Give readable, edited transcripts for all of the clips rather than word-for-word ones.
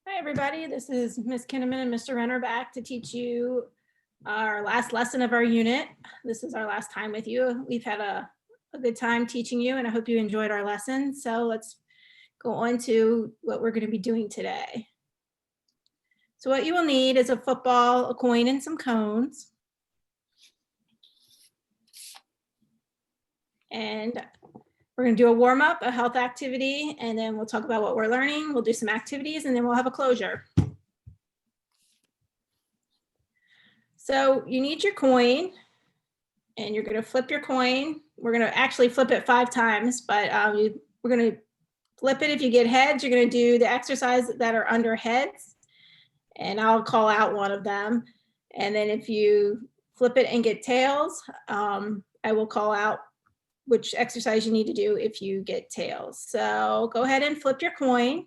Hi, everybody. This is Ms. Kinnaman and Mr. Renner back to teach you our last lesson of our unit. This is our last time with you. We've had a good time teaching you, and I hope you enjoyed our lesson. So let's go on to what we're going to be doing today. So what you will need is a football, a coin, and some cones. And we're going to do a warm up, a health activity, and then we'll talk about what we're learning. We'll do some activities, and then we'll have a closure. So you need your coin, and you're going to flip your coin. We're going to actually flip it 5 times, but we're going to flip it. If you get heads, you're going to do the exercise that are under heads, and I'll call out one of them. And then if you flip it and get tails, I will call out which exercise you need to do if you get tails. So go ahead and flip your coin.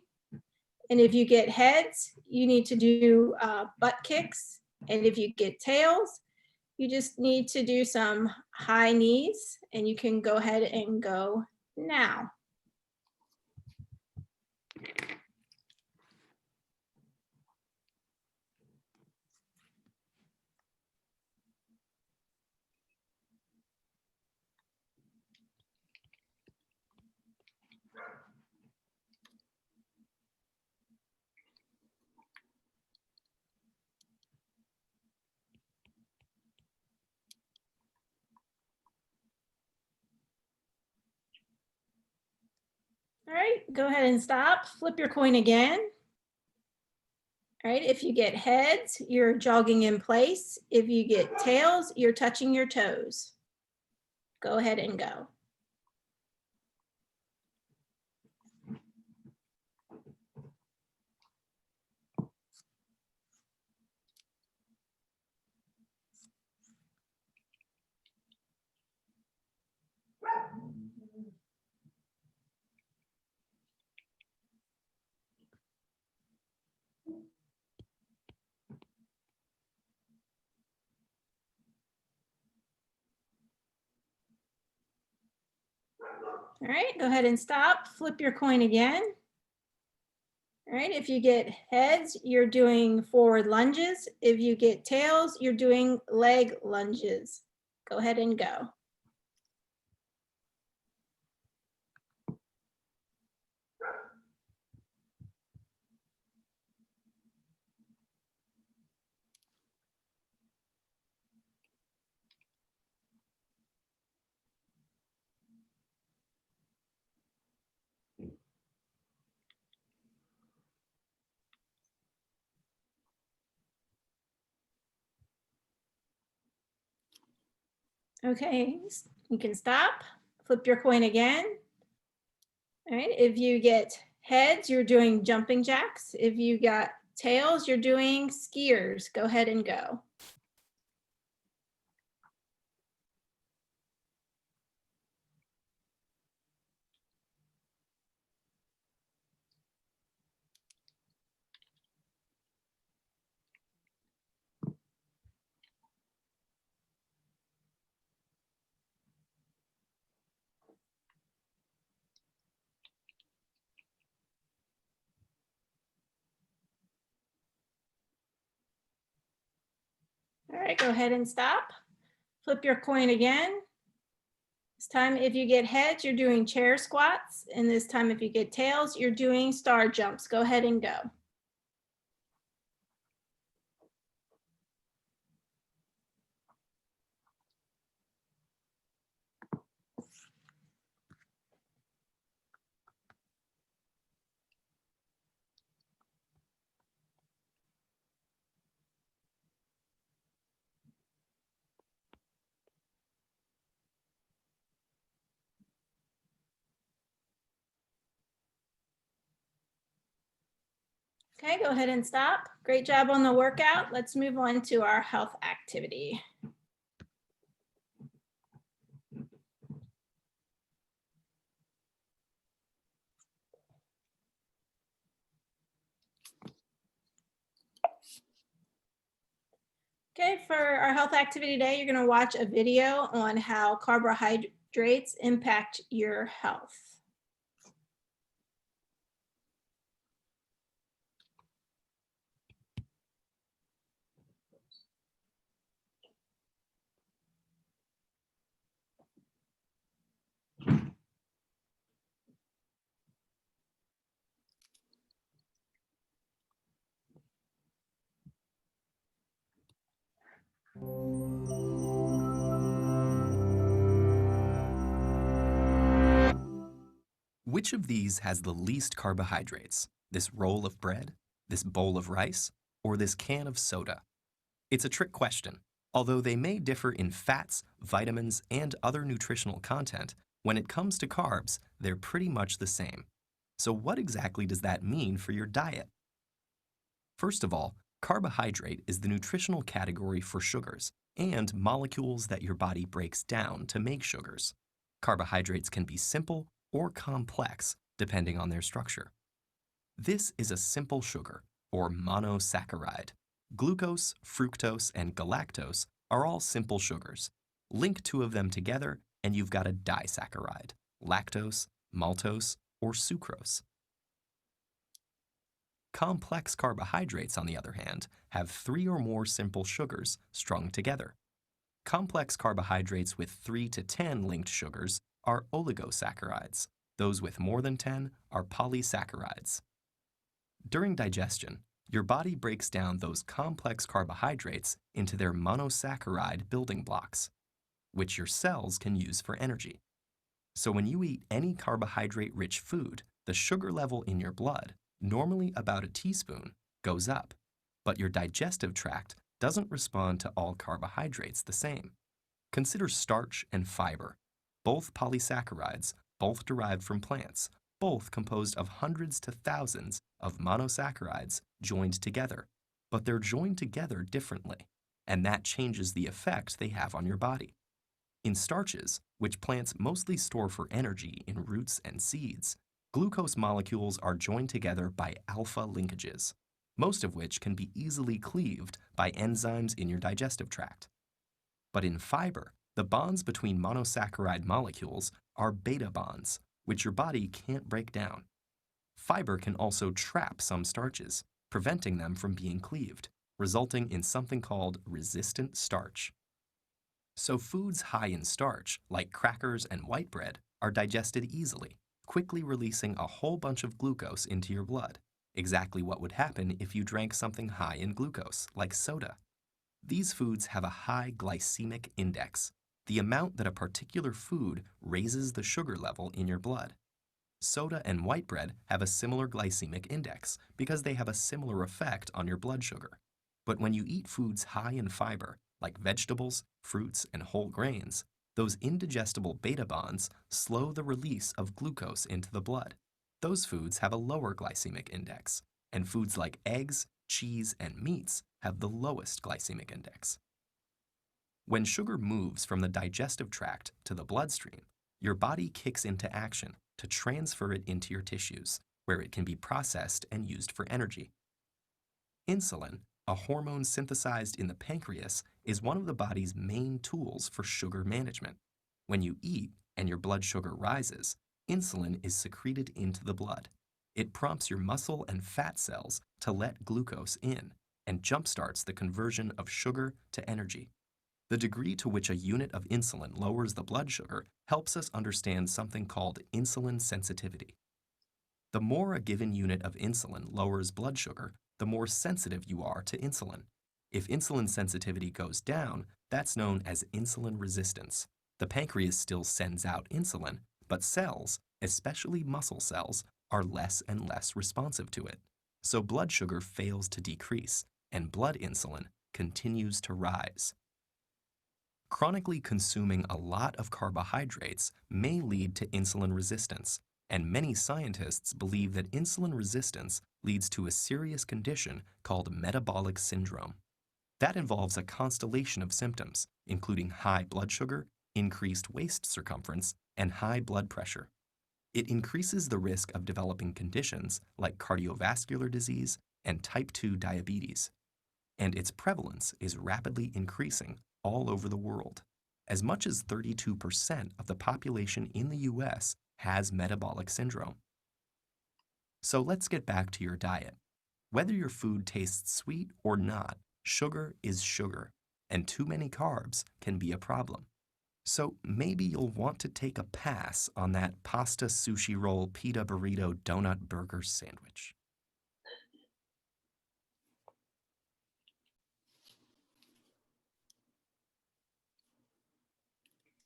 And if you get heads, you need to do butt kicks. And if you get tails, you just need to do some high knees, and you can go ahead and go now. All right, go ahead and stop. Flip your coin again. All right, if you get heads, you're jogging in place. If you get tails, you're touching your toes. Go ahead and go. All right, go ahead and stop. Flip your coin again. All right, if you get heads, you're doing forward lunges. If you get tails, you're doing leg lunges. Go ahead and go. Okay, you can stop, flip your coin again. All right, if you get heads, you're doing jumping jacks. If you got tails, you're doing skiers. Go ahead and go. All right, go ahead and stop. Flip your coin again. This time, if you get heads, you're doing chair squats. And this time, if you get tails, you're doing star jumps. Go ahead and go. Okay, go ahead and stop. Great job on the workout. Let's move on to our health activity. Okay, for our health activity today, you're going to watch a video on how carbohydrates impact your health. Which of these has the least carbohydrates? This roll of bread, this bowl of rice, or this can of soda? It's a trick question. Although they may differ in fats, vitamins, and other nutritional content, when it comes to carbs, they're pretty much the same. So what exactly does that mean for your diet? First of all, carbohydrate is the nutritional category for sugars and molecules that your body breaks down to make sugars. Carbohydrates can be simple or complex depending on their structure. This is a simple sugar, or monosaccharide. Glucose, fructose, and galactose are all simple sugars. Link two of them together, and you've got a disaccharide, lactose, maltose, or sucrose. Complex carbohydrates, on the other hand, have three or more simple sugars strung together. Complex carbohydrates with 3 to 10 linked sugars are oligosaccharides. Those with more than 10 are polysaccharides. During digestion, your body breaks down those complex carbohydrates into their monosaccharide building blocks, which your cells can use for energy. So when you eat any carbohydrate-rich food, the sugar level in your blood, normally about a teaspoon, goes up, but your digestive tract doesn't respond to all carbohydrates the same. Consider starch and fiber, both polysaccharides, both derived from plants, both composed of hundreds to thousands of monosaccharides joined together, but they're joined together differently, and that changes the effect they have on your body. In starches, which plants mostly store for energy in roots and seeds, glucose molecules are joined together by alpha linkages, most of which can be easily cleaved by enzymes in your digestive tract. But in fiber, the bonds between monosaccharide molecules are beta bonds, which your body can't break down. Fiber can also trap some starches, preventing them from being cleaved, resulting in something called resistant starch. So foods high in starch, like crackers and white bread, are digested easily, quickly releasing a whole bunch of glucose into your blood, exactly what would happen if you drank something high in glucose, like soda. These foods have a high glycemic index, the amount that a particular food raises the sugar level in your blood. Soda and white bread have a similar glycemic index because they have a similar effect on your blood sugar. But when you eat foods high in fiber, like vegetables, fruits, and whole grains, those indigestible beta bonds slow the release of glucose into the blood. Those foods have a lower glycemic index, and foods like eggs, cheese, and meats have the lowest glycemic index. When sugar moves from the digestive tract to the bloodstream, your body kicks into action to transfer it into your tissues, where it can be processed and used for energy. Insulin, a hormone synthesized in the pancreas, is one of the body's main tools for sugar management. When you eat and your blood sugar rises, insulin is secreted into the blood. It prompts your muscle and fat cells to let glucose in and jumpstarts the conversion of sugar to energy. The degree to which a unit of insulin lowers the blood sugar helps us understand something called insulin sensitivity. The more a given unit of insulin lowers blood sugar, the more sensitive you are to insulin. If insulin sensitivity goes down, that's known as insulin resistance. The pancreas still sends out insulin, but cells, especially muscle cells, are less and less responsive to it. So blood sugar fails to decrease, and blood insulin continues to rise. Chronically consuming a lot of carbohydrates may lead to insulin resistance, and many scientists believe that insulin resistance leads to a serious condition called metabolic syndrome. That involves a constellation of symptoms, including high blood sugar, increased waist circumference, and high blood pressure. It increases the risk of developing conditions like cardiovascular disease and type 2 diabetes, and its prevalence is rapidly increasing all over the world. As much as 32% of the population in the US has metabolic syndrome. So let's get back to your diet. Whether your food tastes sweet or not, sugar is sugar, and too many carbs can be a problem. So maybe you'll want to take a pass on that pasta, sushi roll, pita burrito, donut burger sandwich.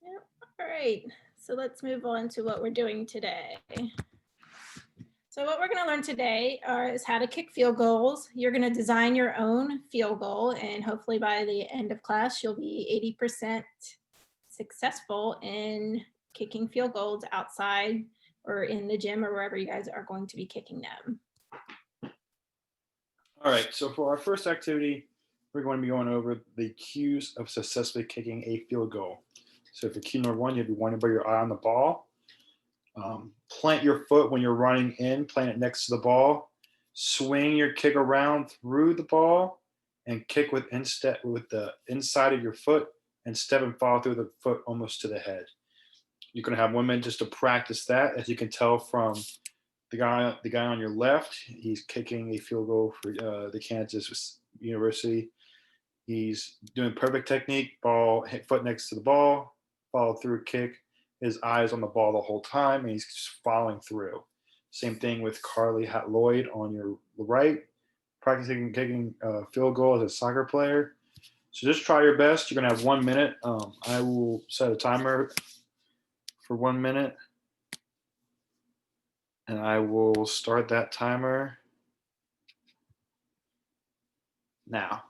Yep. All right. So let's move on to what we're doing today. So what we're going to learn today is how to kick field goals. You're going to design your own field goal, and hopefully by the end of class, you'll be 80% successful in kicking field goals outside or in the gym or wherever you guys are going to be kicking them. All right, so for our first activity, we're going to be going over the cues of successfully kicking a field goal. So for cue number one, you have to be wanting to put your eye on the ball. Plant your foot when you're running in, plant it next to the ball. Swing your kick around through the ball and kick with the inside of your foot and step and follow through the foot almost to the head. You're going to have 1 minute just to practice that. As you can tell from the guy on your left, he's kicking a field goal for the Kansas University. He's doing perfect technique, ball, hit foot next to the ball, follow through kick, his eyes on the ball the whole time, and he's just following through. Same thing with Carly Lloyd on your right, practicing kicking field goal as a soccer player. So just try your best. You're gonna have 1 minute. I will set a timer for 1 minute, and I will start that timer now.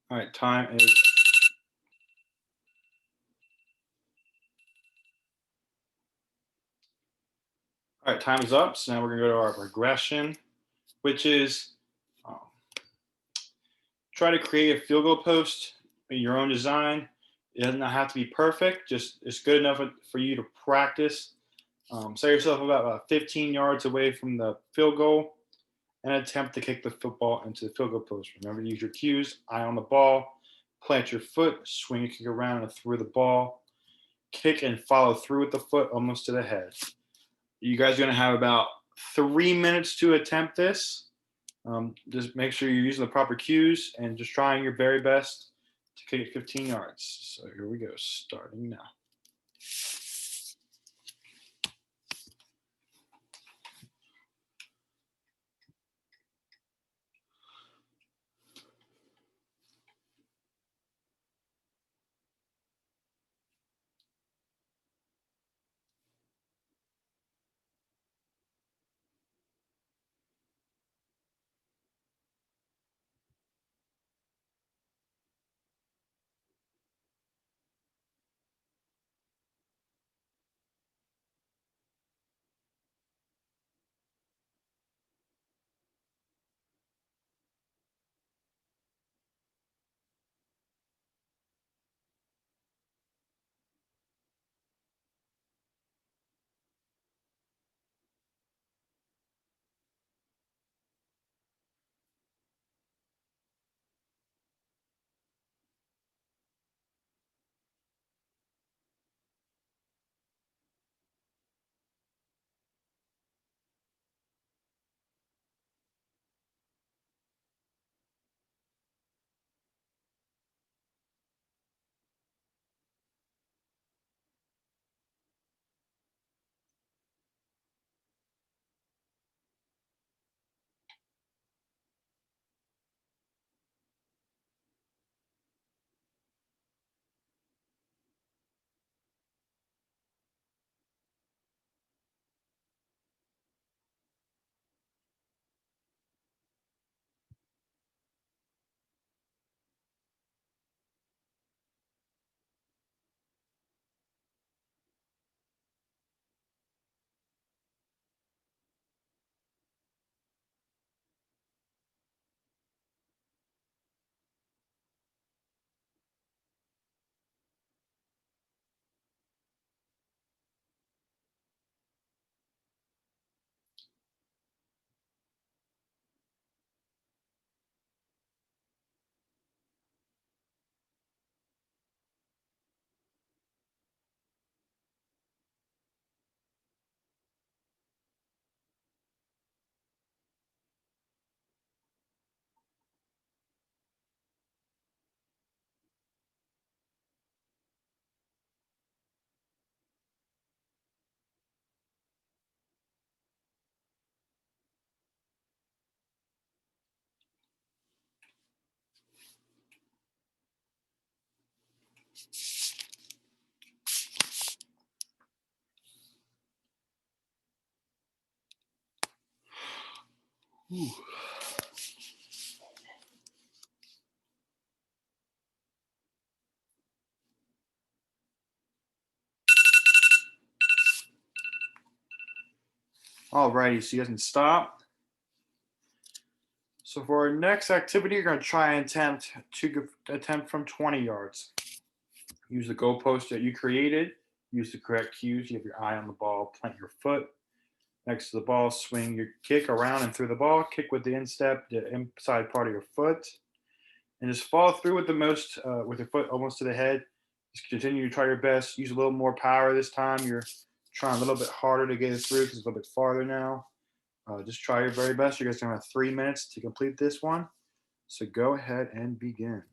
All right, time is. All right, time is up. So now we're gonna go to our progression, which is um, try to create a field goal post in your own design. It does not have to be perfect. Just it's good enough for you to practice. Set yourself about 15 yards away from the field goal and attempt to kick the football into the field goal post. Remember to use your cues, eye on the ball, plant your foot, swing your kick around and through the ball, kick and follow through with the foot almost to the head. You guys are going to have about 3 minutes to attempt this. Just make sure you're using the proper cues and just trying your very best to kick it 15 yards. So here we go, starting now. Ooh. Alrighty, so he doesn't stop. So for our next activity, you're going to try and attempt from 20 yards. Use the goalpost that you created. Use the correct cues. You have your eye on the ball. Plant your foot next to the ball. Swing your kick around and through the ball. Kick with the instep, the inside part of your foot, and just follow through with with your foot almost to the head. Just continue to try your best. Use a little more power this time. You're trying a little bit harder to get it through because it's a little bit farther now. Just try your very best. You guys are going to have 3 minutes to complete this one. So go ahead and begin.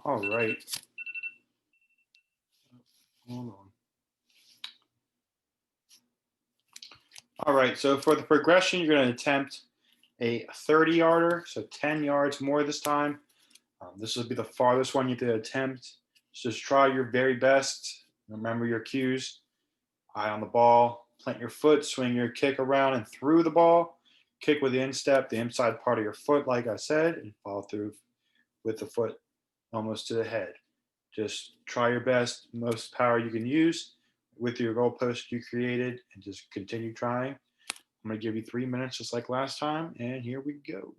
All right. Hold on. All right. So for the progression, you're going to attempt a 30 yarder, so 10 yards more this time. This will be the farthest one you have to attempt. So just try your very best. Remember your cues. Eye on the ball. Plant your foot. Swing your kick around and through the ball. Kick with the instep, the inside part of your foot, like I said, and follow through with the foot almost to the head. Just try your best, most power you can use with your goalpost you created, and just continue trying. I'm going to give you 3 minutes just like last time, and here we go.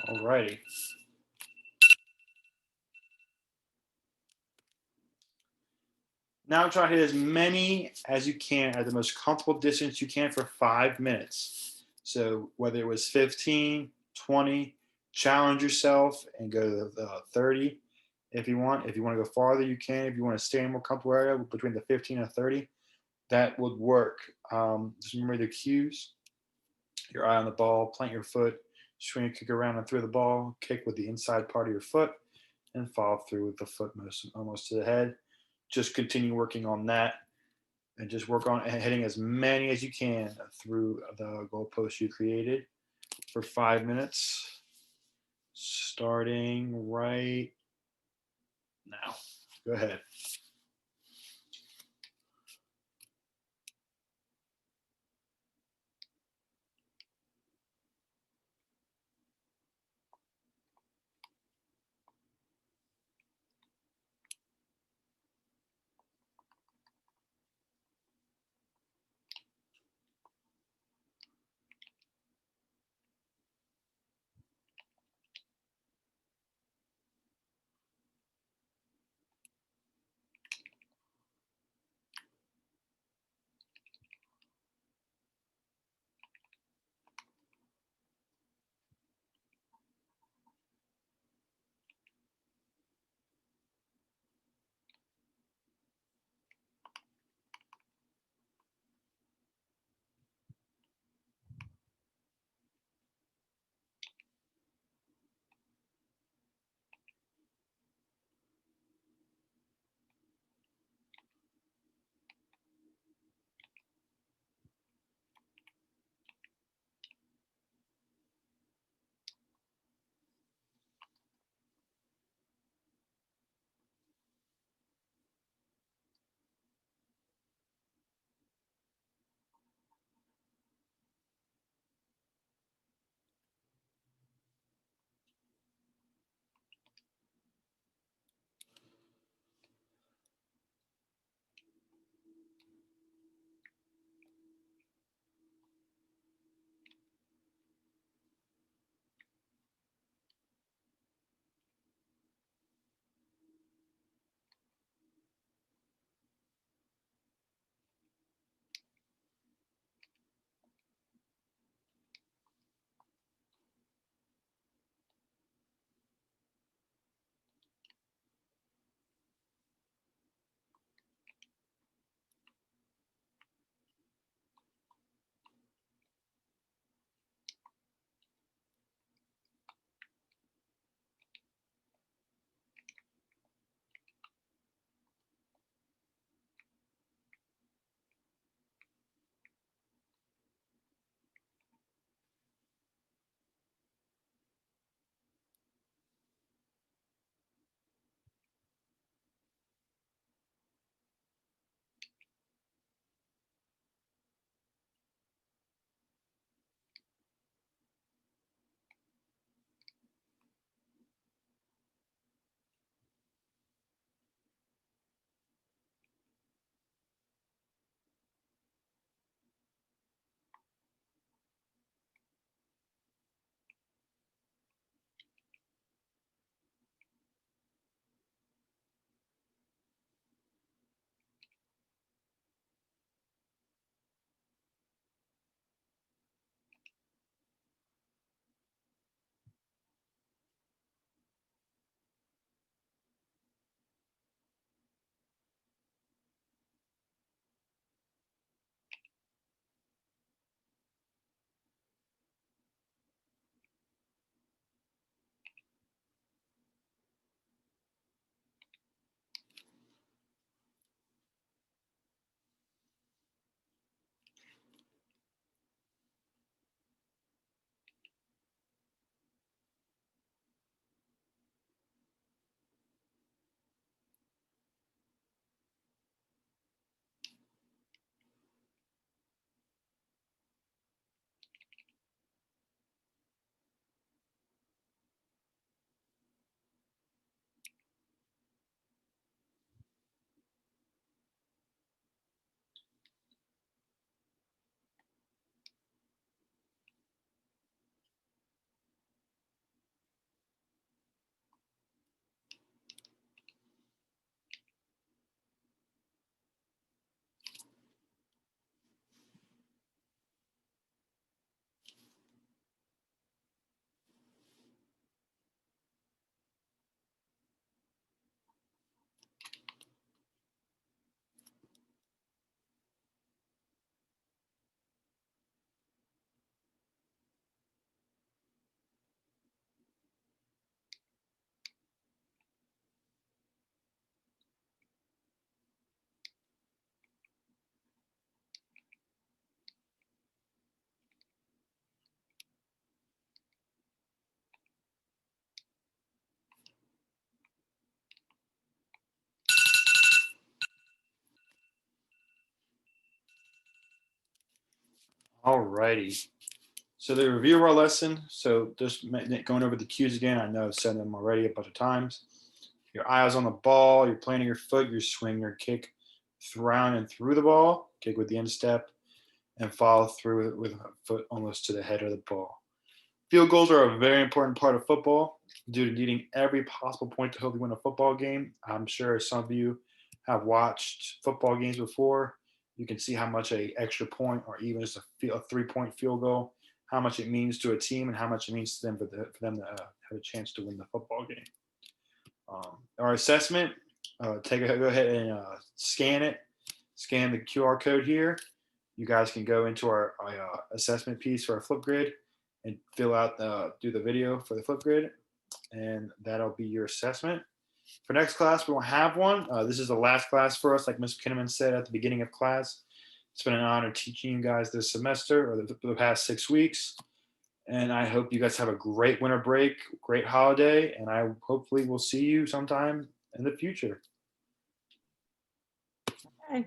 Alrighty. Now try to hit as many as you can at the most comfortable distance you can for 5 minutes. So whether it was 15, 20, challenge yourself and go to the 30 if you want. If you want to go farther, you can. If you want to stay in a more comfortable area between the 15 and 30, that would work. Just remember the cues. Your eye on the ball, plant your foot, swing and kick around and through the ball, kick with the inside part of your foot, and follow through with the foot almost to the head. Just continue working on that and just work on hitting as many as you can through the goalpost you created for 5 minutes, starting right now. Go ahead. All righty. So the review of our lesson. So just going over the cues again. I know I've said them already a bunch of times. Your eyes on the ball. You're planting your foot. You swing your kick around and through the ball. Kick with the instep, and follow through with a foot almost to the head of the ball. Field goals are a very important part of football due to needing every possible point to hopefully win a football game. I'm sure some of you have watched football games before. You can see how much a extra point or even just a 3-point field goal, how much it means to a team and how much it means to them for them to have a chance to win the football game. Our assessment, go ahead and scan it. Scan the QR code here. You guys can go into our assessment piece for our Flipgrid and fill out, do the video for the Flipgrid, and that'll be your assessment. For next class, we won't have one. This is the last class for us, like Ms. Kinnaman said at the beginning of class. It's been an honor teaching you guys this semester, or the past 6 weeks. And I hope you guys have a great winter break, great holiday, and I hopefully will see you sometime in the future. Okay.